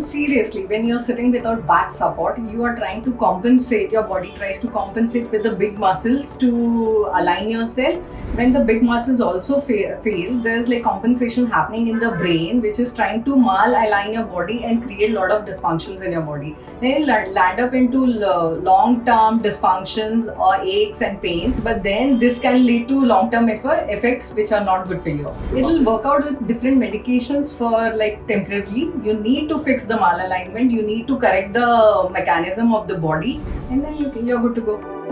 seriously, when you're sitting without back support, you are trying to compensate, your body tries to compensate with the big muscles to align yourself. When the big muscles also fail, there's like compensation happening in the brain, which is trying to mal-align your body and create a lot of dysfunctions in your body. Then you land up into long-term dysfunctions or aches and pains, but then this can lead to long-term effects which are not good for you. It'll work out with different medications for like temporarily. You need to fix the malalignment, you need to correct the mechanism of the body, and then you're good to go.